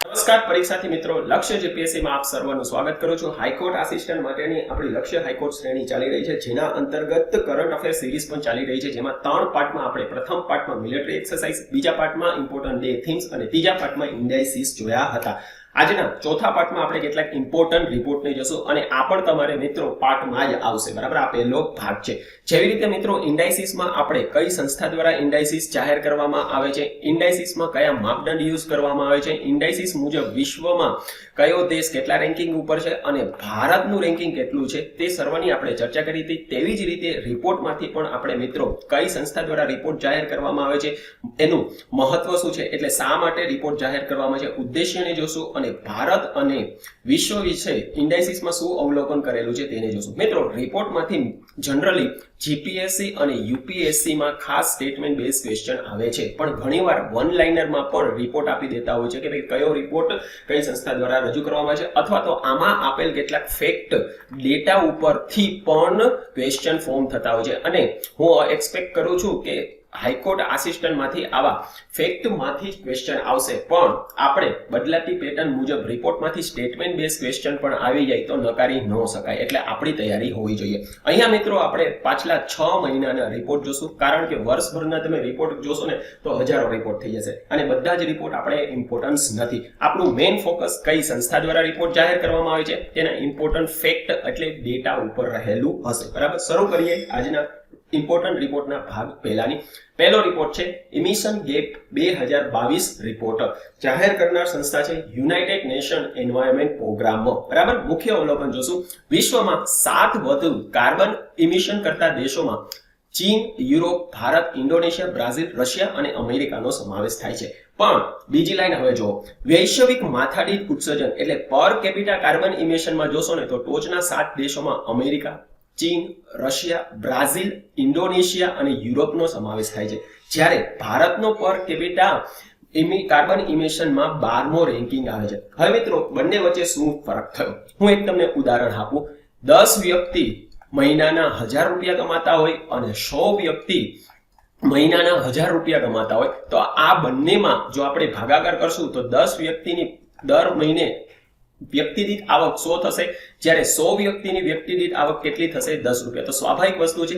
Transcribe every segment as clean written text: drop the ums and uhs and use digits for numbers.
નમસ્કાર પરીક્ષાર્થી મિત્રો, લક્ષ્ય જીપીએસસી માં આપ સર્વનું સ્વાગત કરું છું। હાઈકોર્ટ આસિસ્ટન્ટ માટેની આપણી લક્ષ્ય હાઈકોર્ટ શ્રેણી ચાલી રહી છે, જેના અંતર્ગત કરંટ અફેર સિરીઝ પણ ચાલી રહી છે, જેમાં 3 પાર્ટમાં આપણે પ્રથમ પાર્ટમાં મિલિટરી એક્સરસાઇઝ, બીજા પાર્ટમાં ઇમ્પોર્ટન્ટ ડે થીમ્સ અને ત્રીજા પાર્ટમાં ઇન્ડાઇસિસ જોયા હતા। આજના ચોથા પાર્ટમાં આપણે કેટલાક ઇમ્પોર્ટન્ટ રિપોર્ટને જોશું અને આ પણ તમારે મિત્રો પાર્ટમાં જ આવશે, બરાબર। આ પહેલો ભાગ છે। જેવી રીતે મિત્રો ઇન્ડાઇસિસમાં આપણે કઈ સંસ્થા દ્વારા ઇન્ડાઇસિસ જાહેર કરવામાં આવે છે, ઇન્ડાઇસિસમાં કયા માપદંડ યુઝ કરવામાં આવે છે, ઇન્ડાઇસિસ મુજબ વિશ્વમાં કયો દેશ કેટલા રેન્કિંગ ઉપર છે અને ભારતનું રેન્કિંગ કેટલું છે, તે સર્વની આપણે ચર્ચા કરી હતી। તેવી જ રીતે રિપોર્ટમાંથી પણ આપણે મિત્રો કઈ સંસ્થા દ્વારા રિપોર્ટ જાહેર કરવામાં આવે છે, એનું મહત્વ શું છે, એટલે શા માટે રિપોર્ટ જાહેર કરવામાં છે, ઉદ્દેશ્યને જોશું અને ભારત અને વિશ્વ વિશે ઇન્ડાઇસિસમાં શું અવલોકન કરેલું છે તેને જોશું। મિત્રો રિપોર્ટમાંથી જનરલી જીપીએસસી અને યુપીએસસી માં ખાસ સ્ટેટમેન્ટ બેઝ ક્વેશ્ચન આવે છે, પણ ઘણીવાર વન લાઇનરમાં પણ રિપોર્ટ આપી દેતા હોય છે કે ભાઈ કયો રિપોર્ટ કઈ સંસ્થા દ્વારા રજૂ કરવામાં આવે છે, અથવા તો આમાં આપેલ કેટલાક ફેક્ટ ડેટા ઉપરથી પણ ક્વેશ્ચન ફોર્મ થતા હોય છે। અને હું એક્સપેક્ટ કરું છું કે હાઈકોર્ટ આસિસ્ટન્ટમાંથી આવા ફેક્ટમાંથી જ ક્વેશ્ચન આવશે, પણ આપણે બદલાતી પેટર્ન મુજબ રિપોર્ટમાંથી સ્ટેટમેન્ટ બેઝ ક્વેશ્ચન પણ આવી જાય તો નકારી ન શકાય, એટલે આપણી તૈયારી હોવી જોઈએ। અહીંયા મિત્રો આપણે પાછલા 6 મહિનાના રિપોર્ટ જોશું, કારણ કે વર્ષભરના તમે રિપોર્ટ જોશો ને તો હજારો રિપોર્ટ થઈ જશે અને બધા જ રિપોર્ટ આપણે ઇમ્પોર્ટન્સ નથી। આપણું મેઇન ફોકસ કઈ સંસ્થા દ્વારા રિપોર્ટ જાહેર કરવામાં આવે છે તેના ઇમ્પોર્ટન્ટ ફેક્ટ એટલે ડેટા ઉપર રહેલું હશે, બરાબર। શરૂ કરીએ આજના ઇમ્પોર્ટન્ટ રિપોર્ટના ભાગ પહેલાની। પહેલો રિપોર્ટ છે ઇમિશન ગેપ 2022 રિપોર્ટ, જાહેર કરનાર સંસ્થા છે યુનાઇટેડ નેશન એન્વાયરમેન્ટ પ્રોગ્રામ, બરાબર। મુખ્ય અવલોકન જોશું, વિશ્વમાં 7 વધુ કાર્બન ઇમિશન કરતા દેશોમાં ચીન, Europe, Bharat, Indonesia, Brazil, Russia અને અમેરિકાનો સમાવેશ થાય છે। પણ બીજી લાઈન હવે જો વૈશ્વિક માથાદીઠ ઉત્સર્જન એટલે પર કેપિટા કાર્બન ઇમિશનમાં જોશો ને તો ટોચના 7 દેશોમાં અમેરિકા, ચીન, રશિયા, બ્રાઝિલ, ઇન્ડોનેશિયા અને યુરોપનો સમાવેશ થાય છે, જ્યારે ભારતનો પર કેપિટા કાર્બન ઇમિશનમાં 12મો રેન્કિંગ આવે છે। હવે મિત્રો બંને વચ્ચે શું ફરક થયો, હું એક તમને ઉદાહરણ આપું। 10 વ્યક્તિ મહિનાના 1000 રૂપિયા કમાતા હોય અને 100 વ્યક્તિ મહિનાના 1000 રૂપિયા કમાતા હોય, તો આ બંનેમાં જો આપણે ભાગાકાર કરશું તો 10 વ્યક્તિની દર મહિને વ્યક્તિ દીઠ આવક 100 થશે, જ્યારે 100 વ્યક્તિની વ્યક્તિ દીઠ આવક કેટલી થશે? 10 રૂપિયા। તો સ્વાભાવિક વસ્તુ છે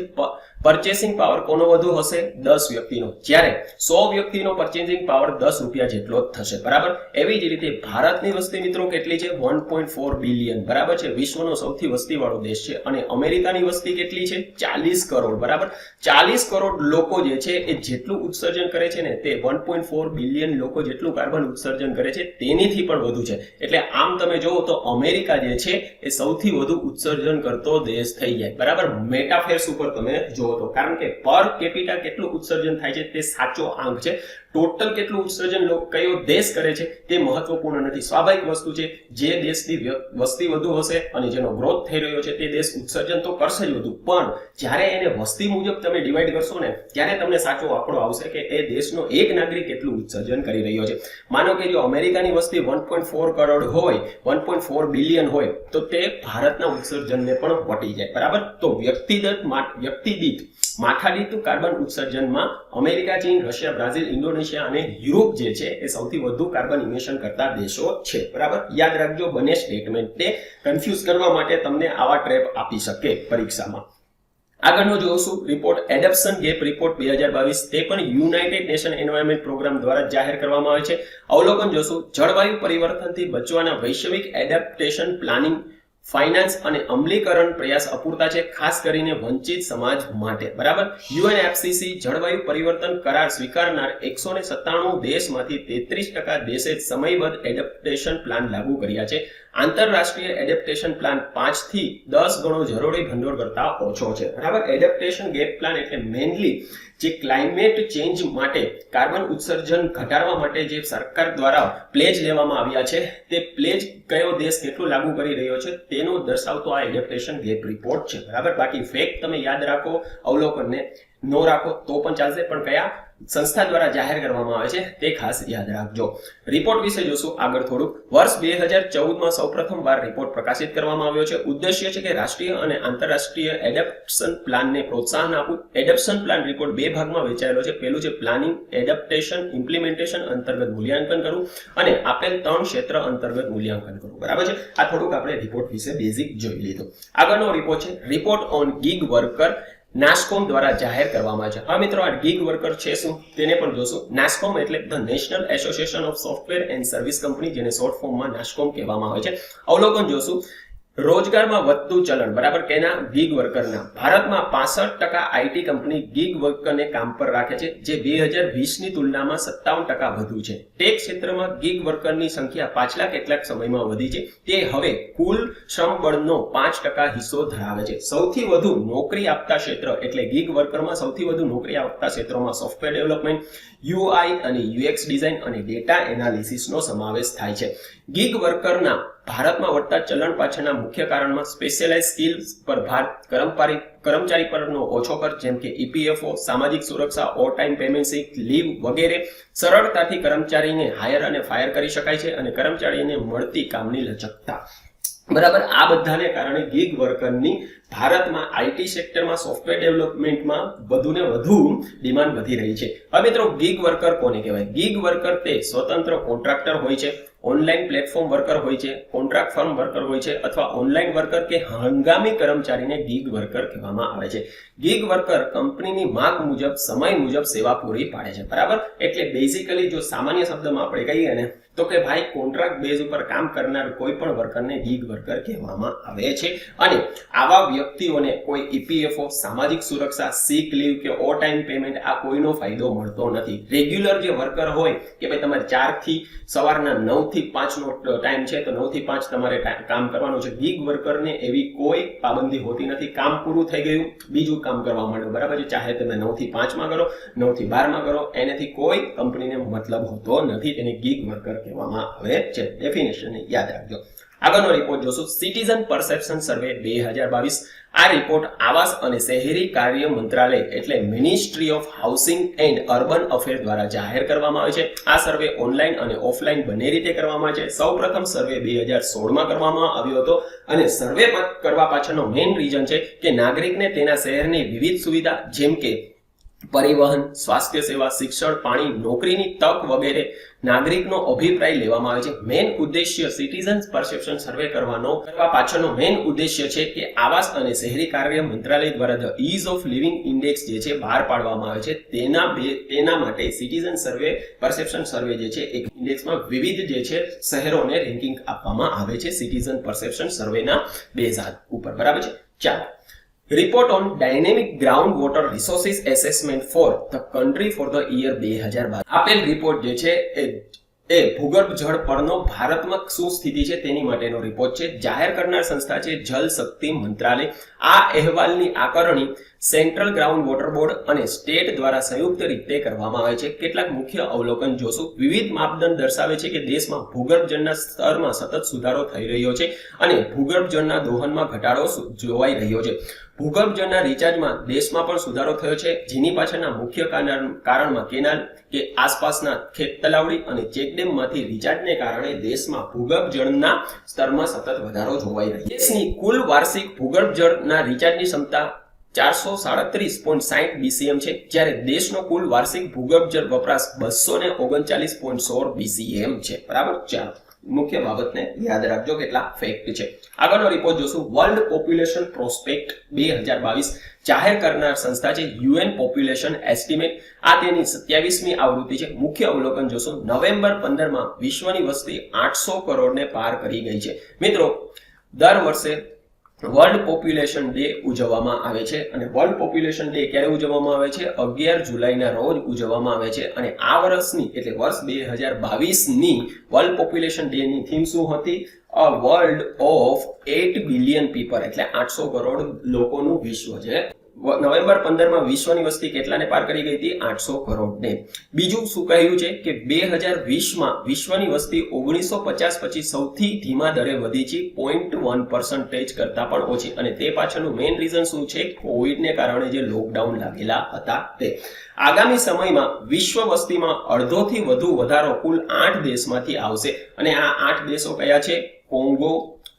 પર્ચેસિંગ પાવર કોનો વધુ હશે? 10 વ્યક્તિનો, જ્યારે 100 વ્યક્તિનો પર્ચેસિંગ પાવર 10 રૂપિયા જેટલો જ થશે, બરાબર। એવી જ રીતે ભારતની વસ્તી મિત્રો કેટલી છે? 1.4 બિલિયન, બરાબર છે, વિશ્વનો સૌથી વસ્તીવાળો દેશ છે। અને અમેરિકાની વસ્તી કેટલી છે? 40 કરોડ, બરાબર। 40 કરોડ લોકો જે છે એ જેટલું ઉત્સર્જન કરે છે ને તે 1.4 બિલિયન લોકો જેટલું કાર્બન ઉત્સર્જન કરે છે તેનીથી પણ વધુ છે। એટલે આમ તમે જોવો તો અમેરિકા જે છે એ સૌથી વધુ ઉત્સર્જન કરતો દેશ થઈ જાય, બરાબર। મેટાફેર્સ ઉપર તમે જોવો તો, કારણ કે પર કેપિટા કેટલું ઉત્સર્જન થાય છે તે સાચો આંક છે, ટોટલ કેટલું ઉત્સર્જન કયો દેશ કરે છે તે મહત્વપૂર્ણ નથી। સ્વાભાવિક વસ્તુ છે, જે દેશની વસ્તી વધુ હશે અને જેનો ગ્રોથ થઈ રહ્યો છે તે દેશ ઉત્સર્જન તો કરશે જ વધુ, પણ જ્યારે એને વસ્તી મુજબ તમે ડિવાઈડ કરશો ને ત્યારે તમને સાચો આંકડો આવશે કે એ દેશનો એક નાગરિક કેટલું ઉત્સર્જન કરી રહ્યો છે। માનો કે જો અમેરિકાની વસ્તી 1.4 કરોડ હોય, 1.4 બિલિયન હોય, તો તે ભારતના ઉત્સર્જનને પણ વટી જાય, બરાબર। તો વ્યક્તિ દીઠ માથાદીઠ કાર્બન ઉત્સર્જનમાં અમેરિકા, ચીન, રશિયા, બ્રાઝિલ, ઇન્ડોનેશિયા અને યુરોપ જે છે એ સૌથી વધુ કાર્બન ઇમિશન કરતા દેશો છે, બરાબર। યાદ રાખજો, બંને સ્ટેટમેન્ટને કન્ફ્યુઝ કરવા માટે તમને આવા ટ્રેપ આપી શકે પરીક્ષામાં। આગળનો જોશું રિપોર્ટ એડપ્શન ગેપ રિપોર્ટ 2022, તે પણ યુનાઇટેડ નેશન એન્વાયરમેન્ટ પ્રોગ્રામ દ્વારા જાહેર કરવામાં આવે છે। અવલોકન જોશું, જળવાયુ પરિવર્તનથી બચવાના વૈશ્વિક એડેપ્ટેશન પ્લાનિંગ, ફાઇનાન્સ અને અમલીકરણ પ્રયાસ અપૂરતા છે, ખાસ કરીને વંચિત સમાજ માટે, બરાબર। યુએનએફસીસી જળવાયુ પરિવર્તન કરાર સ્વીકારનાર 197 દેશમાંથી 33% દેશે સમયબદ્ધ એડેપ્ટેશન પ્લાન લાગુ કર્યા છે। આંતરરાષ્ટ્રીય એડેપ્ટેશન પ્લાન 5 થી 10 ગણો જરૂરી ભંડોળ કરતા ઓછો છે, બરાબર। એડેપ્ટેશન ગેપ પ્લાન એટલે મેઇનલી જે ક્લાઇમેટ ચેન્જ માટે કાર્બન ઉત્સર્જન ઘટાડવા માટે જે સરકાર દ્વારા પ્લેજ લેવામાં આવ્યા છે, તે પ્લેજ કયો દેશ કેટલું લાગુ કરી રહ્યો છે તેનો દર્શાવતો આ એડેપ્ટેશન ગેપ રિપોર્ટ છે, બરાબર। બાકી ફેક્ટ તમે યાદ રાખો, અવલોકનને નો રાખો તો પણ ચાલશે, પણ કયા સંસ્થા દ્વારા જાહેર કરવામાં આવે છે તે ખાસ યાદ રાખજો. રિપોર્ટ વિશે જોશું આગળ થોડું. વર્ષ 2014માં સૌપ્રથમ વાર રિપોર્ટ પ્રકાશિત કરવામાં આવ્યો છે. ઉદ્દેશ્ય છે કે રાષ્ટ્રીય અને આંતરરાષ્ટ્રીય એડેપ્ટેશન પ્લાનને પ્રોત્સાહન આપવું. એડેપ્ટેશન પ્લાન રિપોર્ટ બે ભાગમાં વહેંચાયેલો છે. પહેલું છે પ્લાનિંગ, એડેપ્ટેશન, ઇમ્પ્લિમેન્ટેશન અંતર્ગત મૂલ્યાંકન કરવું અને આપેલ 3 ક્ષેત્ર અંતર્ગત મૂલ્યાંકન કરવું. બરાબર છે. આ થોડુંક આપણે રિપોર્ટ વિશે બેઝિક જોઈ લીધું. આગળનો રિપોર્ટ છે report on gig worker, NASSCOM દ્વારા જાહેર કરવામાં આવે છે. હા મિત્રો, આ ગીગ વર્કર છે શું તેને પણ જોશું. નાસ્કોમ એટલે the national association of software and service company, જેને શોર્ટ ફોર્મમાં નાસ્કોમ કહેવામાં આવે છે. અવલોકન જોશું. રોજગારમાં વધતું ચલણ, બરાબર, કેના? ગીગ વર્કરના. ભારતમાં 65% આઈટી કંપની ગીગ વર્કરને કામ પર રાખે છે, જે 2020ની તુલનામાં 57% વધુ છે. ટેક ક્ષેત્રમાં ગીગ વર્કરની સંખ્યા પાછલા કેટલાક સમયમાં વધી છે. તે હવે કુલ શ્રમ બળનો 5% હિસ્સો ધરાવે છે. સૌથી વધુ નોકરી આપતા ક્ષેત્ર એટલે ગીગ વર્કરમાં સૌથી વધુ નોકરી આપતા ક્ષેત્રોમાં સોફ્ટવેર ડેવલપમેન્ટ, યુઆઈ અને યુએક્સ ડિઝાઇન અને ડેટા એનાલિસિસનો સમાવેશ થાય છે. ગીગ વર્કરના ભારતમાં વધતા ચલણ પાછળના મુખ્ય કારણમાં સ્પેશિયલાઇઝ સ્કિલ્સ પર ભાર, કર્મચારી પરનો ઓછો ખર્ચ જેમ કે ઈપીએફઓ, સામાજિક સુરક્ષા, ઓવર ટાઈમ પેમેન્ટ, સિક લીવ વગેરે, સરળતાથી કર્મચારીને હાયર અને ફાયર કરી શકાય છે અને કર્મચારીને મળતી કામની લચકતા. બરાબર, આ બધાને કારણે ગીગ વર્કરની ભારતમાં આઈટી સેક્ટરમાં સોફ્ટવેર ડેવલપમેન્ટમાં વધુને વધુ ડિમાન્ડ વધી રહી છે. હવે મિત્રો, ગીગ વર્કર કોને કહેવાય? ગીગ વર્કર તે સ્વતંત્ર કોન્ટ્રાક્ટર હોય છે, ઓનલાઈન પ્લેટફોર્મ વર્કર હોય છે, કોન્ટ્રાક્ટ ફર્મ વર્કર હોય છે અથવા ઓનલાઈન વર્કર કે હંગામી કર્મચારીને ગીગ વર્કર કહેવામાં આવે છે. ગીગ વર્કર કંપનીની માંગ મુજબ સમય મુજબ સેવા પૂરી પાડે છે. બરાબર, એટલે બેઝિકલી જો સામાન્ય શબ્દમાં આપણે કહીએ ને તો કે ભાઈ કોન્ટ્રાક્ટ બેઝ ઉપર કામ કરનાર કોઈ પણ વર્કરને ગીગ વર્કર કહેવામાં આવે છે. અને આવા વ્યક્તિઓને કોઈ ઈપીએફઓ, સામાજિક સુરક્ષા, સિક લીવ કે ઓવર ટાઈમ પેમેન્ટ આ કોઈનો ફાયદો મળતો નથી. રેગ્યુલર જે વર્કર હોય કે ભાઈ તમારે 4 થી સવારના 9 થી 5 નો ટાઈમ છે તો 9 થી 5 તમારે કામ કરવાનું છે. ગીગ વર્કરને એવી કોઈ પાબંદી હોતી નથી. કામ પૂરું થઈ ગયું, બીજું કામ કરવા માંડો. બરાબર છે. ચાહે તમે 9 થી 5 માં કરો, 9 થી 12 માં કરો, એનાથી કોઈ કંપનીને મતલબ હોતો નથી. તેને ગીગ વર્કર કહેવામાં આવે છે. ડેફિનેશન યાદ રાખજો. આગળનો રિપોર્ટ જોશું. સિટીઝન પરસેપ્શન સર્વે 2022. આ રિપોર્ટ આવાસ અને શહેરી કાર્ય મંત્રાલય એટલે ministry of housing and urban affair દ્વારા જાહેર કરવામાં આવે છે. આ સર્વે ઓનલાઈન અને ઓફલાઈન બંને રીતે કરવામાં આવે છે. સૌપ્રથમ સર્વે 2016માં કરવામાં આવ્યો હતો અને સર્વે કરવા પાછળનો મેઇન રીઝન છે કે નાગરિકને તેના શહેરની વિવિધ સુવિધા જેમ કે પરિવહન, સ્વાસ્થ્ય સેવા, શિક્ષણ, પાણી, નોકરીની તક વગેરે નાગરિકનો અભિપ્રાય લેવામાં આવે છે. મેઇન ઉદ્દેશ્ય સિટીઝન પરસેપ્શન સર્વે કરવા પાછળનો મેઇન ઉદ્દેશ્ય છે કે આવાસ અને શહેરી કાર્ય મંત્રાલય દ્વારા the ease of living index જે છે બહાર પાડવામાં આવે છે. તેના માટે સિટીઝન સર્વે પરસેપ્શન સર્વે જે છે એક ઇન્ડેક્સમાં વિવિધ જે છે શહેરોને રેન્કિંગ આપવામાં આવે છે સિટીઝન પરસેપ્શન સર્વેના બેઝ ઉપર. બરાબર છે. ચાલો, report on dynamic ground water resources assessment for the country for the year 2022. આપેલ રિપોર્ટ જે છે એ ભૂગર્ભ જળ પરનો ભારતમાં શું સ્થિતિ છે તેની માટેનો રિપોર્ટ છે. જાહેર કરનાર સંસ્થા છે જલ શક્તિ મંત્રાલય. આ અહેવાલની આકારણી સેન્ટ્રલ ગ્રાઉન્ડ વોટર બોર્ડ અને સ્ટેટ દ્વારા સંયુક્ત રીતે કરવામાં આવે છે. કેટલાક મુખ્ય અવલોકન જોશું. વિવિધ માપદંડ દર્શાવે છે કે દેશમાં ભૂગર્ભ જળના સ્તરમાં સતત સુધારો થઈ રહ્યો છે અને ભૂગર્ભ જળના દોહનમાં ઘટાડો જોવાઈ રહ્યો છે. ભૂગર્ભ જળના રિચાર્જમાં દેશમાં પણ સુધારો થયો છે, જેની પાછળના મુખ્ય કારણમાં કેનાલ કે આસપાસના ખેત તલાવડી અને ચેકડેમમાંથી રિચાર્જને કારણે દેશમાં ભૂગર્ભ જળના સ્તરમાં સતત વધારો જોવાઈ રહ્યો છે. દેશની કુલ વાર્ષિક ભૂગર્ભ જળના રિચાર્જની ક્ષમતા 437.60 BCM છે, જ્યારે દેશનો કુલ વાર્ષિક ભૂગર્ભ જળ વપરાશ 239.16 BCM છે. બરાબર. ચાલો, મુખ્ય બાબતને યાદ રાખજો, કેટલા ફેક્ટ છે. આગળનો રિપોર્ટ જોશું. વર્લ્ડ પોપ્યુલેશન પ્રોસ્પેક્ટ 2022 જાહેર કરનાર સંસ્થા છે યુએન પોપ્યુલેશન એસ્ટિમેટ. આ તેની 27મી આવૃત્તિ છે. મુખ્ય અવલોકન જોશું. નવેમ્બર 15માં વિશ્વની વસ્તી 800 કરોડને પાર કરી ગઈ છે. મિત્રો, દર વર્ષે વર્લ્ડ પોપ્યુલેશન ડે ઉજવવામાં આવે છે અને વર્લ્ડ પોપ્યુલેશન ડે ક્યારે ઉજવવામાં આવે છે? 11 જુલાઈના રોજ ઉજવવામાં આવે છે. અને આ વર્ષની એટલે વર્ષ 2022ની વર્લ્ડ પોપ્યુલેશન ડે ની થીમ શું હતી? અ વર્લ્ડ ઓફ 8 બિલિયન પીપલ એટલે 800 કરોડ લોકોનું વિશ્વ છે. નવેમ્બર 15 વિશ્વની વસ્તી કેટલાને પાર કરી ગઈ હતી? 800 કરોડને. બીજું શું કહ્યું છે કે 2020માં વિશ્વની વસ્તી 1950 પછી સૌથી ધીમા દરે વધી છે, 0.1% કરતા પણ ઓછી. અને તે પાછળનું મેઇન રીઝન શું છે? કોવિડને કારણે જે લોકડાઉન લાગેલા હતા તે. આગામી સમયમાં વિશ્વ વસ્તીમાં અડધોથી વધુ વધારો કુલ 8 દેશમાંથી આવશે. અને આ 8 દેશો કયા છે? Congo,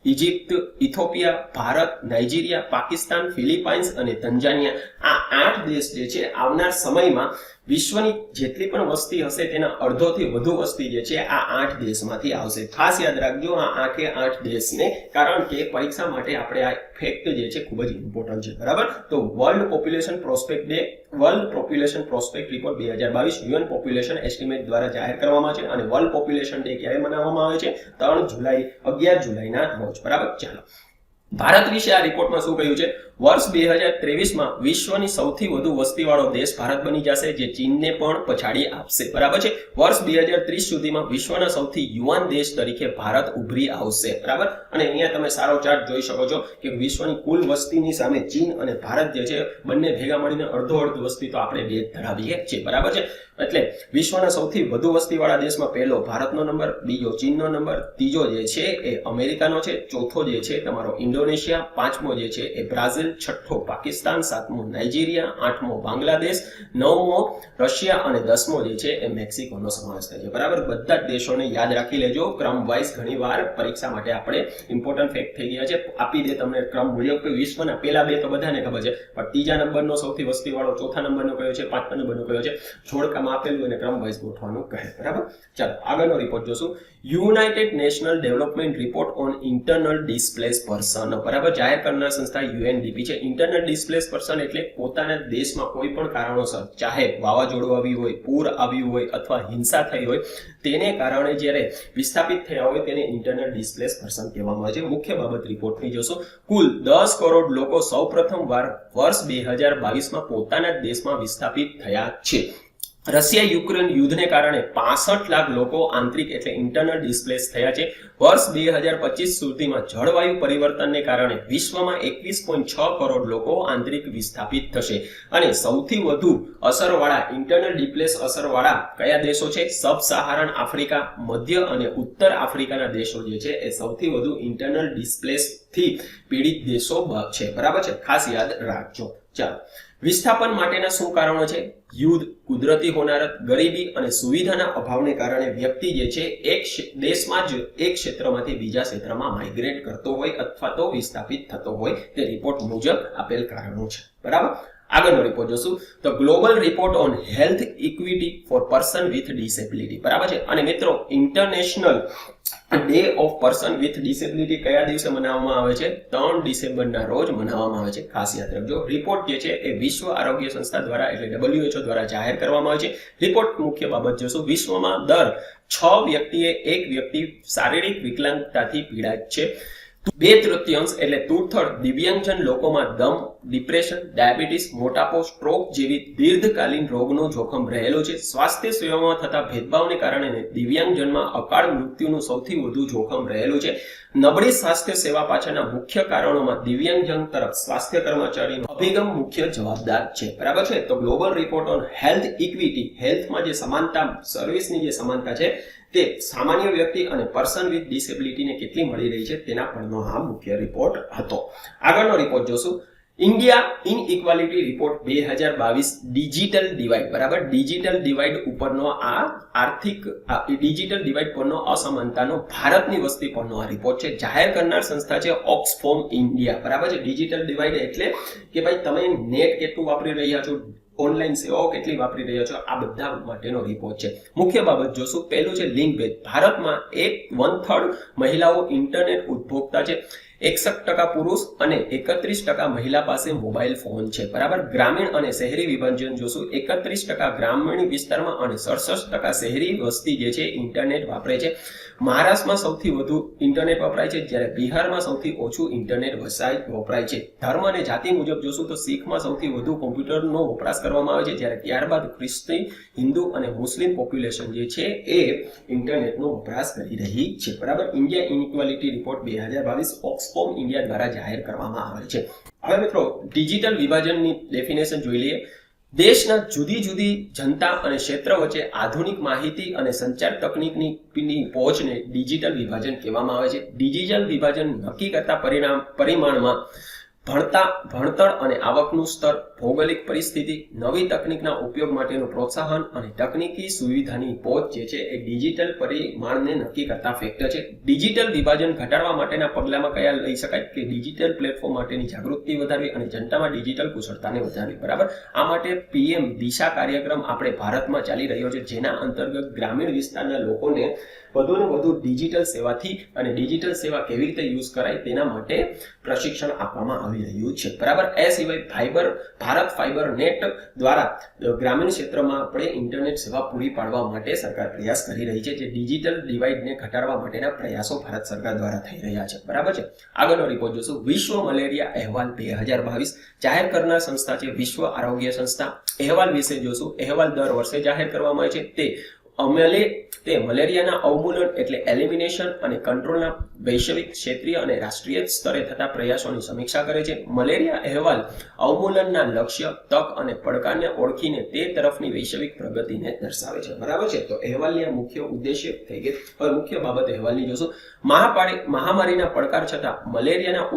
Egypt, Ethiopia, Bharat, Nigeria, Pakistan, Philippines અને તંજાનિયા. આ 8 દેશ જે છે આવનાર સમયમાં વિશ્વની જેટલી પણ વસ્તી હશે તેના અડધોથી વધુ વસ્તી જે છે આ 8 દેશમાંથી આવશે. ખાસ યાદ રાખજો આ 8 દેશને, કારણ કે પરીક્ષા માટે આપણે આ ફેક્ટ જે છે ખૂબ જ ઇમ્પોર્ટન્ટ છે. બરાબર? તો world population prospect day, world population prospect report 2022 UN population estimate દ્વારા જાહેર કરવામાં છે. અને વર્લ્ડ પોપ્યુલેશન ડે ક્યારે મનાવવામાં આવે છે? 11 જુલાઈના રોજ. બરાબર? ચાલો, ભારત વિશે આ રિપોર્ટમાં શું કહ્યું છે? વર્ષ 2023માં વિશ્વની સૌથી વધુ વસ્તીવાળો દેશ ભારત બની જશે, જે ચીનને પણ પછાડી આપશે. બરાબર છે? વર્ષ 2030 સુધીમાં વિશ્વના સૌથી યુવાન દેશ તરીકે ભારત ઉભરી આવશે. બરાબર? અને અહીંયા તમે સારો ચાર્ટ જોઈ શકો છો કે વિશ્વની કુલ વસ્તીની સામે ચીન અને ભારત જે છે બંને ભેગા મળીને અડધો વસ્તી તો આપણે બે ધરાવીએ છીએ. બરાબર છે? એટલે વિશ્વના સૌથી વધુ વસ્તીવાળા દેશમાં પહેલો ભારતનો નંબર, બીજો ચીનનો નંબર, ત્રીજો જે છે એ અમેરિકાનો છે, ચોથો જે છે તમારો ઇન્ડોનેશિયા, પાંચમો જે છે એ બ્રાઝિલ, છઠ્ઠો પાકિસ્તાન, સાતમો નાઇજીરિયા, આઠમો બાંગ્લાદેશ, નવમો રશિયા અને દસમો જે છે એ મેક્સિકોનો સમાવેશ થાય છે. બરાબર? બધા જ દેશોને યાદ રાખી લેજો. ક્રમ વાઇઝ ઘણીવાર પરીક્ષા માટે આપણે ઇમ્પોર્ટન્ટ ફેક્ટ થઈ ગયા છે, આપી દે તમને ક્રમ મુજબ કે વિશ્વના પહેલા બે તો બધાને ખબર છે, પણ ત્રીજા નંબરનો સૌથી વસ્તીવાળો, ચોથા નંબરનો કયો છે, પાંચમા નંબરનો કયો છે, જોડકામાં આપેલું અને ક્રમ વાઇઝ ગોઠવાનું કહે. બરાબર? ચાલો આગળનો રિપોર્ટ જોશું. United national development report on internal displace person. બરાબર? જાહેર કરનાર સંસ્થા યુએનડીપી છે. ઇન્ટરનલ ડિસ્પ્લેસ પર્સન એટલે પોતાના દેશમાં કોઈ પણ કારણોસર, ચાહે વાવાઝોડું આવ્યું હોય, પૂર આવ્યું હોય અથવા હિંસા થઈ હોય, તેને કારણે જ્યારે વિસ્થાપિત થયા હોય તેને ઇન્ટરનલ ડિસ્પ્લેસ પર્સન કહેવામાં આવે છે. મુખ્ય બાબત રિપોર્ટની જોશું. કુલ 10 કરોડ લોકો સૌપ્રથમ વાર વર્ષ 2022માં પોતાના દેશમાં વિસ્થાપિત થયા છે. રશિયા યુક્રેન યુદ્ધને કારણે 65 લાખ લોકો આંતરિક એટલે ઇન્ટરનલ ડિસ્પ્લેસ થયા છે. વર્ષ 2025 સુધીમાં જળવાયુ પરિવર્તનને કારણે વિશ્વમાં 21.6 કરોડ લોકો આંતરિક વિસ્થાપિત થશે. અને સૌથી વધુ અસરવાળા ઇન્ટરનલ ડિસ્પ્લેસ અસરવાળા કયા દેશો છે? સબ સહારન આફ્રિકા, મધ્ય અને ઉત્તર આફ્રિકાના દેશો જે છે એ સૌથી વધુ ઇન્ટરનલ ડિસ્પ્લેસ થી પીડિત દેશો છે. બરાબર છે? ખાસ યાદ રાખજો. ચાલો, વિસ્થાપન માટેના શું કારણો છે? યુદ્ધ, કુદરતી હોનારત, ગરીબી અને સુવિધાના અભાવને કારણે વ્યક્તિ જે છે એક દેશમાં જ એક ક્ષેત્રમાંથી બીજા ક્ષેત્રમાં માઇગ્રેટ કરતો હોય અથવા તો વિસ્થાપિત થતો હોય તે રિપોર્ટ મુજબ આપેલ કારણો છે. બરાબર? આગળનો રિપોર્ટ જોશું. તો global report on health equity for person with disability. બરાબર છે? અને મિત્રો, international day of person with disability કયા દિવસે મનાવવામાં આવે છે? 3 ડિસેમ્બરના રોજ મનાવવામાં આવે છે. ખાસ યાદ રાખજો. રિપોર્ટ જે છે એ વિશ્વ આરોગ્ય સંસ્થા દ્વારા એટલે WHO દ્વારા જાહેર કરવામાં આવે છે. રિપોર્ટ મુખ્ય બાબત જોશું. વિશ્વમાં દર 6 વ્યક્તિએ એક વ્યક્તિ શારીરિક વિકલાંગતાથી પીડાય છે. 2/3 એટલે 2/3 દિવ્યાંગજન લોકોમાં દમ, ડિપ્રેશન, ડાયાબિટીસ, મોટાપો, સ્ટ્રોક જેવી દીર્ઘકાલીન રોગનું જોખમ રહેલું છે. સ્વાસ્થ્ય સેવામાં થતા ભેદભાવને કારણે દિવ્યાંગજનમાં અકાળ મૃત્યુનું સૌથી વધુ જોખમ રહેલું છે. નબળી સ્વાસ્થ્ય સેવા પાછળના મુખ્ય કારણોમાં દિવ્યાંગજન તરફ સ્વાસ્થ્ય કર્મચારીનો અભિગમ મુખ્ય જવાબદાર છે. બરાબર છે? તો global report on health equity, હેલ્થમાં જે સમાનતા, સર્વિસની જે સમાનતા છે તે સામાન્ય વ્યક્તિ અને પર્સન વિથ ડિસેબિલિટીને કેટલી મળી રહી છે તેના પરનો આ મુખ્ય રિપોર્ટ હતો. આગળનો રિપોર્ટ જોશું. India inequality report 2022 digital divide. બરાબર? ડિજિટલ ડિવાઇડ ઉપરનો આ આર્થિક ડિજિટલ ડિવાઇડ પરનો અસમાનતાનો ભારતની વસ્તી પરનો આ રિપોર્ટ છે. જાહેર કરનાર સંસ્થા છે ઓક્સફોર્મ ઇન્ડિયા. બરાબર છે? ડિજિટલ ડિવાઇડ એટલે કે ભાઈ તમે નેટ કેટલું વાપરી રહ્યા છો, ઓનલાઈન સેવાઓ કેટલી વાપરી રહ્યા છો, આ બધા માટેનો રિપોર્ટ છે. મુખ્ય બાબત જોશું. પહેલું છે લિંગ ભેદ. ભારતમાં 1/3 મહિલાઓ ઇન્ટરનેટ ઉપભોક્તા છે. 61% પુરુષ અને 31% મહિલા પાસે મોબાઈલ ફોન છે. બરાબર? ગ્રામીણ અને શહેરી વિભાજન જોશું. 31% ગ્રામીણ વિસ્તારમાં અને 67% શહેરી વસ્તી જે છે ઇન્ટરનેટ વાપરે છે. મહારાષ્ટ્રમાં સૌથી વધુ ઇન્ટરનેટ વપરાય છે, જ્યારે બિહારમાં સૌથી ઓછું ઇન્ટરનેટ વપરાય છે. ધર્મ અને જાતિ મુજબ જોશું તો શીખમાં સૌથી વધુ કોમ્પ્યુટરનો વપરાશ કરવામાં આવે છે, જ્યારે ત્યારબાદ ખ્રિસ્તી, હિન્દુ અને મુસ્લિમ પોપ્યુલેશન જે છે એ ઇન્ટરનેટનો વપરાશ કરી રહી છે. બરાબર? ઇન્ડિયા ઇનઇક્વાલિટી રિપોર્ટ 2022 ઓક્સફોર્મ ઇન્ડિયા દ્વારા જાહેર કરવામાં આવે છે. હવે મિત્રો ડિજિટલ વિભાજનની ડેફિનેશન જોઈ લઈએ. દેશના જુદી જુદી જનતા અને ક્ષેત્ર વચ્ચે આધુનિક માહિતી અને સંચાર તકનીકની પહોંચને ડિજિટલ વિભાજન કહેવામાં આવે છે. ડિજિટલ વિભાજન નક્કી કરતા પરિમાણમાં ભણતર અને આવકનું સ્તર, ભૌગોલિક પરિસ્થિતિ, નવી તકનીકના ઉપયોગ માટેનું પ્રોત્સાહન અને તકનીકી સુવિધાની પહોંચ જે છે એ ડિજિટલ પરિમાણને નક્કી કરતા ફેક્ટર છે. ડિજિટલ વિભાજન ઘટાડવા માટેના પગલામાં કયા લઈ શકાય કે ડિજિટલ પ્લેટફોર્મ માટેની જાગૃતિ વધારવી અને જનતામાં ડિજિટલ કુશળતાને વધારવી. બરાબર, આ માટે પીએમ દિશા કાર્યક્રમ આપણે ભારતમાં ચાલી રહ્યો છે, જેના અંતર્ગત ગ્રામીણ વિસ્તારના લોકોને વધુને વધુ ડિજિટલ સેવાથી અને ડિજિટલ સેવા કેવી રીતે યુઝ કરાય તેના માટે પ્રશિક્ષણ આપવામાં આવી રહ્યું છે. બરાબર, એ સિવાય ભારત ફાઈબર નેટ દ્વારા ગ્રામીણ ક્ષેત્રમાં આપણે ઇન્ટરનેટ સેવા પૂરી પાડવા માટે સરકાર પ્રયાસ કરી રહી છે, જે ડિજિટલ ડિવાઇડને ઘટાડવા માટેના પ્રયાસો ભારત સરકાર દ્વારા થઈ રહ્યા છે. બરાબર છે. આગળનો રિપોર્ટ જોશું. વિશ્વ મલેરિયા અહેવાલ 2022 જાહેર કરનાર સંસ્થા છે વિશ્વ આરોગ્ય સંસ્થા. અહેવાલ વિશે જોશું. અહેવાલ દર વર્ષે જાહેર કરવામાં આવે છે. તે મલેરિયાના અવમૂલન એટલે એલિમિનેશન અને કંટ્રોલના વૈશ્વિક, ક્ષેત્રીય અને રાષ્ટ્રીય સ્તરે થતા પ્રયાસોની સમીક્ષા કરે છે. મલેરિયા અહેવાલ અવમૂલનના લક્ષ્ય, તક અને પડકારને ઓળખીને તે તરફની વૈશ્વિક પ્રગતિને દર્શાવે છે. બરાબર છે. તો અહેવાલની આ મુખ્ય ઉદ્દેશ્ય થઈ ગઈ. હવે મુખ્ય બાબત અહેવાલની જોશું. મહામારીના પડકાર છતાં મલેરિયાના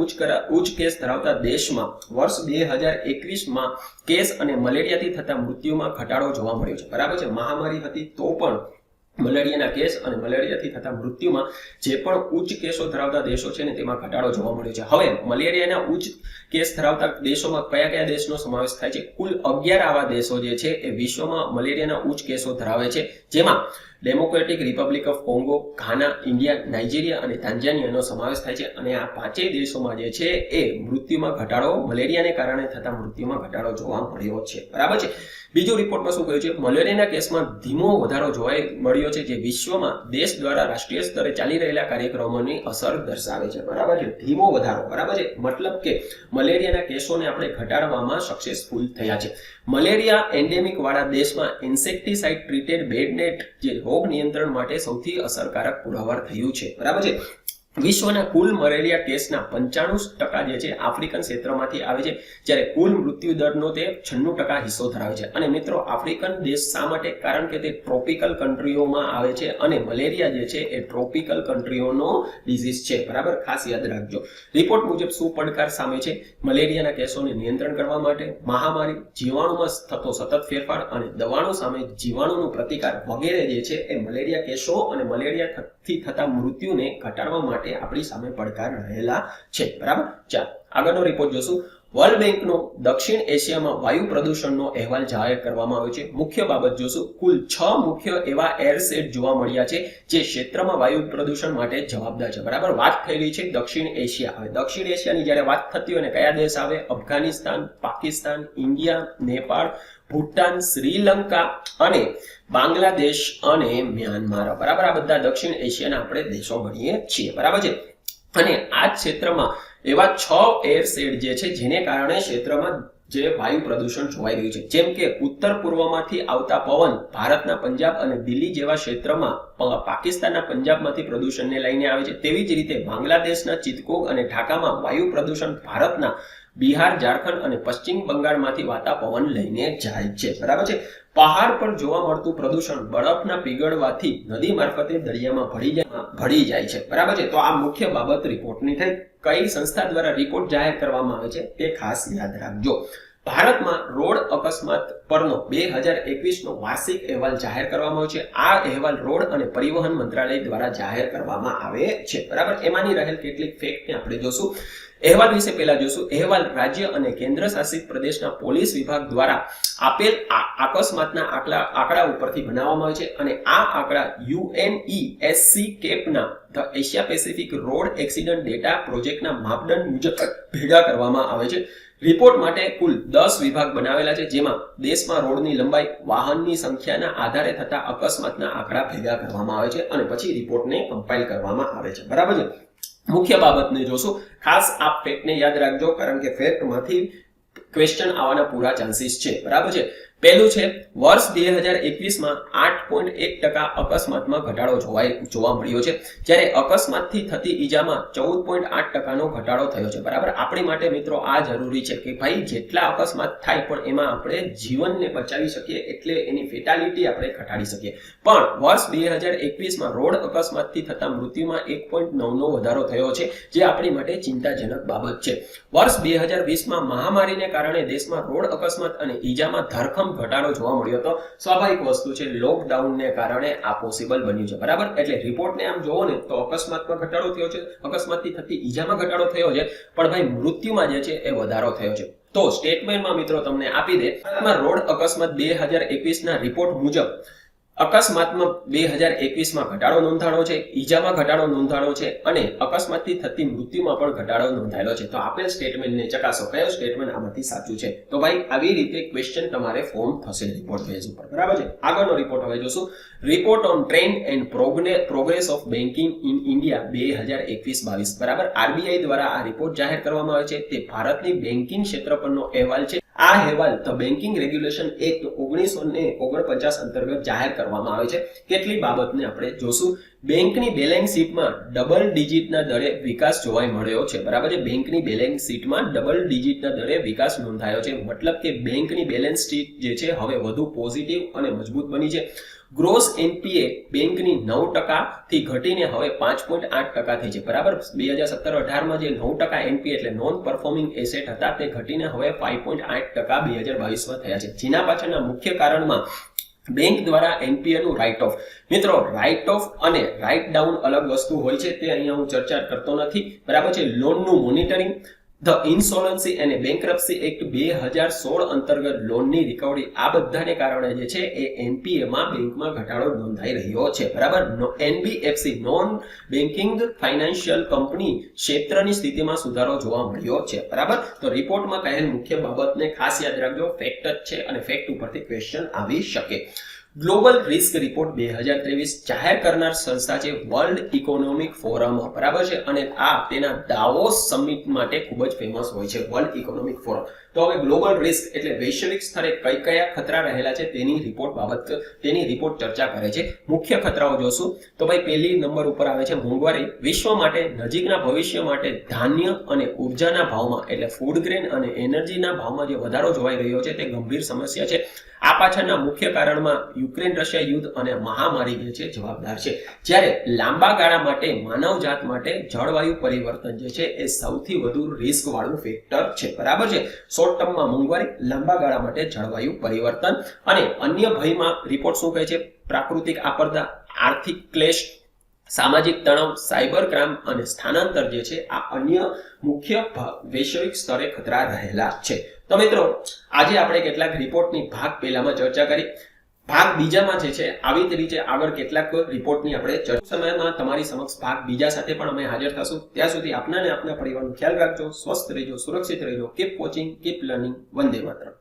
ઉચ્ચ કેસ ધરાવતા દેશમાં વર્ષ 2021માં કેસ અને મલેરિયાથી થતા મૃત્યુમાં ઘટાડો જોવા મળ્યો છે. બરાબર છે. મહામારી હતી તો પણ મલેરિયાના કેસ અને મલેરિયાથી થતા મૃત્યુમાં જે પણ ઉચ્ચ કેસો ધરાવતા દેશો છે ને તેમાં ઘટાડો જોવા મળ્યો છે. હવે મલેરિયાના ઉચ્ચ કેસ ધરાવતા દેશોમાં કયા કયા દેશનો સમાવેશ થાય છે? કુલ 11 આવા દેશો જે છે એ વિશ્વમાં મલેરિયાના ઉચ્ચ કેસો ધરાવે છે, જેમાં democratic Republic of Congo, Ghana, India, Nigeria અને તાંજાનિયાનો સમાવેશ થાય છે. અને આ પાંચેય દેશોમાં જે છે એ મૃત્યુમાં ઘટાડો, મલેરિયાને કારણે થતા મૃત્યુમાં ઘટાડો જોવા મળ્યો છે. બરાબર છે. બીજું રિપોર્ટમાં શું કહ્યું છે? મલેરિયાના કેસમાં ધીમો વધારો જોવા મળ્યો છે, જે વિશ્વમાં દેશ દ્વારા રાષ્ટ્રીય સ્તરે ચાલી રહેલા કાર્યક્રમોની અસર દર્શાવે છે. બરાબર છે. ધીમો વધારો. બરાબર છે. મતલબ કે મલેરિયાના કેસોને આપણે ઘટાડવામાં સક્સેસફુલ થયા છે. મલેરિયા એન્ડેમિક વાળા દેશમાં ઇન્સેક્ટિસાઇડ ટ્રીટેડ બેડનેટ જે રોગ નિયંત્રણ માટે સૌથી અસરકારક પુરવાર થયું છે. બરાબર છે. વિશ્વના કુલ મલેરિયા કેસના 95% જે છે આફ્રિકન ક્ષેત્રમાંથી આવે છે, જ્યારે કુલ મૃત્યુ દરનો તે 96% હિસ્સો ધરાવે છે. અને મિત્રો આફ્રિકન દેશ શા માટે? કારણ કે તે ટ્રોપિકલ કન્ટ્રીઓમાં આવે છે અને મલેરિયા જે છે એ ટ્રોપિકલ કન્ટ્રીઓનો ડિઝીઝ છે. બરાબર, ખાસ યાદ રાખજો. રિપોર્ટ મુજબ શું પડકાર સામે છે? મલેરિયાના કેસોને નિયંત્રણ કરવા માટે મહામારી, જીવાણુમાં થતો સતત ફેરફાર અને દવાઓ સામે જીવાણુનો પ્રતિકાર વગેરે જે છે એ મલેરિયા કેસો અને મલેરિયાથી થતા મૃત્યુને ઘટાડવા માટે આપણી સામે પડકાર રહેલા છે. બરાબર. ચાલો આગળનો રિપોર્ટ જોશું. વર્લ્ડ બેંકનો દક્ષિણ એશિયામાં વાયુ પ્રદૂષણનો અહેવાલ જાહેર કરવામાં આવ્યો છે. મુખ્ય બાબત જોશું. કુલ 6 મુખ્ય એવા એરસેટ જોવા મળ્યા છે જે ક્ષેત્રમાં વાયુ પ્રદૂષણ માટે જવાબદાર છે. બરાબર, વાત થઈ રહી છે દક્ષિણ એશિયા. હવે દક્ષિણ એશિયાની જ્યારે વાત થતી હોય ને કયા દેશ આવે? અફઘાનિસ્તાન, પાકિસ્તાન, ઇન્ડિયા, નેપાળ, ભૂટાન, શ્રીલંકા અને બાંગ્લાદેશ અને મ્યાનમાર. બરાબર, આ બધા દક્ષિણ એશિયાના આપણે દેશો ગણીએ છીએ. બરાબર છે. અને આ ક્ષેત્રમાં એવા 6 એરસેડ જે છે જેને કારણે ક્ષેત્રમાં જે વાયુ પ્રદૂષણ જોવાઈ રહ્યું છે, જેમ કે ઉત્તર પૂર્વમાંથી આવતા પવન ભારતના પંજાબ અને દિલ્હી જેવા ક્ષેત્રમાં પાકિસ્તાનના પંજાબમાંથી પ્રદૂષણને લઈને આવે છે. તેવી જ રીતે બાંગ્લાદેશના ચિત્તગોંગ અને ઢાકામાં વાયુ પ્રદૂષણ ભારતના બિહાર, ઝારખંડ અને પશ્ચિમ બંગાળમાંથી વાતા પવન લઈને જાય છે. બરાબર છે. પહાડ પર જોવા મળતું પ્રદૂષણ બરફના પીગળવાથી નદી મારફતે દરિયામાં ભળી જાય છે. બરાબર છે. તો આ મુખ્ય બાબત રિપોર્ટની થઈ. કઈ સંસ્થા દ્વારા રિપોર્ટ જાહેર કરવામાં આવે છે તે ખાસ યાદ રાખજો. ભારતમાં રોડ અકસ્માત પરનો 2021નો વાર્ષિક અહેવાલ જાહેર કરવામાં આવ્યો છે. આ અહેવાલ રોડ અને પરિવહન મંત્રાલય દ્વારા જાહેર કરવામાં આવે છે. બરાબર, એમાંની રહેલ કેટલીક ફેક્ટને આપણે જોશું. અહેવાલ વિશે પહેલા જોશું. અહેવાલ રાજ્ય અને કેન્દ્ર શાસિત પ્રદેશના પોલીસ વિભાગ દ્વારા આપેલ અકસ્માતના આંકડા ઉપરથી બનાવવામાં આવે છે અને આ આંકડા UNESCAPના the Asia Pacific road accident data પ્રોજેક્ટના માપદંડ મુજબ ભેગા કરવામાં આવે છે. રિપોર્ટ માટે કુલ 10 વિભાગ બનાવેલા છે, જેમાં દેશમાં રોડની લંબાઈ, વાહનની સંખ્યાના આધારે થતા અકસ્માતના આંકડા ભેગા કરવામાં આવે છે અને પછી રિપોર્ટને કમ્પાઇલ કરવામાં આવે છે. બરાબર છે. મુખ્ય બાબતને જોશું. ખાસ આ ફેક્ટને યાદ રાખજો, કારણ કે ફેક્ટમાંથી ક્વેશ્ચન આવવાના પૂરા ચાન્સીસ છે. બરાબર છે. પહેલું છે વર્ષ 2021માં 8.1% અકસ્માતમાં ઘટાડો જોવા મળ્યો છે, જ્યારે અકસ્માતથી થતી ઈજામાં 14.8%નો ઘટાડો થયો છે. બરાબર, આપણી માટે મિત્રો આ જરૂરી છે કે ભાઈ જેટલા અકસ્માત થાય પણ એમાં આપણે જીવનને બચાવી શકીએ, એટલે એની ફેટાલિટી આપણે ઘટાડી શકીએ. પણ વર્ષ 2021માં રોડ અકસ્માતથી થતા મૃત્યુમાં 1.9નો વધારો થયો છે, જે આપણી માટે ચિંતાજનક બાબત છે. વર્ષ 2020માં મહામારીને કારણે દેશમાં રોડ અકસ્માત અને ઈજામાં ધરખમ ઘટાડો જોવા મળ્યો હતો. સ્વાભાવિક વસ્તુ છે, લોકડાઉનને કારણે આ પોસિબલ બન્યું છે. બરાબર, એટલે રિપોર્ટને આમ જોવો ને તો અકસ્માતમાં ઘટાડો થયો છે, અકસ્માતથી થતી ઈજામાં ઘટાડો થયો છે, પણ ભાઈ મૃત્યુમાં જે છે એ વધારો થયો છે. તો સ્ટેટમેન્ટમાં મિત્રો તમને આપી દે, રોડ અકસ્માત 2021ના રિપોર્ટ મુજબ અકસ્માતમાં 2021માં ઘટાડો નોંધાણો છે, ઈજામાં ઘટાડો નોંધાણો છે અને અકસ્માતથી થતી મૃત્યુમાં પણ ઘટાડો નોંધાયેલો છે. તો આપેલ સ્ટેટમેન્ટને ચકાસો, કયો સ્ટેટમેન્ટ આમાંથી સાચું છે. તો ભાઈ આવી રીતે ક્વેશ્ચન તમારે ફોર્મ થશે રિપોર્ટ બેઝ ઉપર. બરાબર છે. આગળનો રિપોર્ટ હવે જોશું. Report on trend and progress of banking in India 2021-22. બરાબર, આરબીઆઈ દ્વારા આ રિપોર્ટ જાહેર કરવામાં આવે છે. તે ભારતની બેન્કિંગ ક્ષેત્ર પરનો અહેવાલ છે. આ અહેવાલ ધ બેન્કિંગ રેગ્યુલેશન એક્ટ 1949 અંતર્ગત જાહેર કરવામાં આવે છે. કેટલી બાબતને આપણે જોશું. બેંકની બેલેન્સ શીટમાં ડબલ ડિજિટના દરે વિકાસ જોવા મળ્યો છે. બરાબર છે, બેંકની બેલેન્સ શીટમાં ડબલ ડિજિટના દરે વિકાસ નોંધાયો છે. મતલબ કે બેંકની બેલેન્સ શીટ જે છે હવે વધુ પોઝિટિવ અને મજબૂત બની છે. ગ્રોસ એનપીએ બેંકની 9% થી ઘટીને હવે 5.8% થઈ છે. બરાબર, 2017-18માં જે 9% એનપીએ એટલે નોન પરફોર્મિંગ એસેટ હતા તે ઘટીને હવે 5.8% 2022માં થયા છે. જેના પાછળના મુખ્ય કારણમાં બેંક દ્વારા એનપીએ નું રાઇટ ઓફ. મિત્રો, રાઇટ ઓફ અને રાઇટ ડાઉન અલગ વસ્તુ હોય છે, તે અહીંયા હું ચર્ચા કરતો નથી. બરાબર છે. લોનનું મોનિટરિંગ, ધ ઇન્સોલન્સી અને બેંકરપ્સી એક્ટ 2016 અંતર્ગત લોનની રિકવરી, આ બધાને કારણે જે છે એ એનપીએ માં બેંકમાં ઘટાડો નોંધાઈ રહ્યો છે. બરાબર, NBFC non banking financial company ક્ષેત્રની સ્થિતિમાં સુધારો જોવા મળ્યો છે. બરાબર, તો રિપોર્ટમાં કહેલ મુખ્ય બાબતને ખાસ યાદ રાખજો. ફેક્ટ જ છે અને ફેક્ટ ઉપરથી ક્વેશ્ચન આવી શકે. ગ્લોબલ રિસ્ક રિપોર્ટ 2023 જાહેર કરનાર સંસ્થા છે વર્લ્ડ ઇકોનોમિક ફોરમ. બરાબર છે, અને આ તેના દાવોસ સમિટ માટે ખૂબ જ ફેમસ હોય છે વર્લ્ડ ઇકોનોમિક ફોરમ. તો હવે ગ્લોબલ રિસ્ક એટલે વૈશ્વિક સ્તરે કયા ખતરા રહેલા છે તેની રિપોર્ટ ચર્ચા કરે છે. મુખ્ય ખતરાઓ જોશું તો ભાઈ પહેલી નંબર ઉપર આવે છે મોંઘવારી. વિશ્વ માટે નજીકના ભવિષ્ય માટે ધાન્ય અને ઉર્જાના ભાવમાં એટલે ફૂડ ગ્રેન અને એનર્જીના ભાવમાં જે વધારો જોવાઈ રહ્યો છે તે ગંભીર સમસ્યા છે. આ પાછળના મુખ્ય કારણમાં યુક્રેન રશિયા યુદ્ધ અને મહામારી જે છે જવાબદાર છે. જ્યારે લાંબા ગાળા માટે માનવજાત માટે જળવાયુ પરિવર્તન જે છે એ સૌથી વધુ રિસ્ક વાળું ફેક્ટર છે. બરાબર છે. શોર્ટ ટર્મમાં મોંઘવારી, લાંબા ગાળા માટે જળવાયુ પરિવર્તન અને અન્ય ભયમાં રિપોર્ટ શું કહે છે? પ્રાકૃતિક આપદા, આર્થિક ક્લેશ, સામાજિક તણાવ, સાયબર ક્રાઇમ અને સ્થાનાંતર જે છે આ અન્ય મુખ્ય વૈશ્વિક સ્તરે ખતરા રહેલા છે. તો મિત્રો, આજે આપણે કેટલાક રિપોર્ટની ભાગ પહેલામાં ચર્ચા કરી. ભાગ બીજામાં જે છે આવી જ રીતે આગળ કેટલાક રિપોર્ટની આપણે સમયમાં તમારી સમક્ષ ભાગ બીજા સાથે પણ અમે હાજર થશું. ત્યાં સુધી આપના અને આપના પરિવારનો ખ્યાલ રાખજો. સ્વસ્થ રહેજો, સુરક્ષિત રહેજો. Keep watching, keep learning. વંદે માતરમ.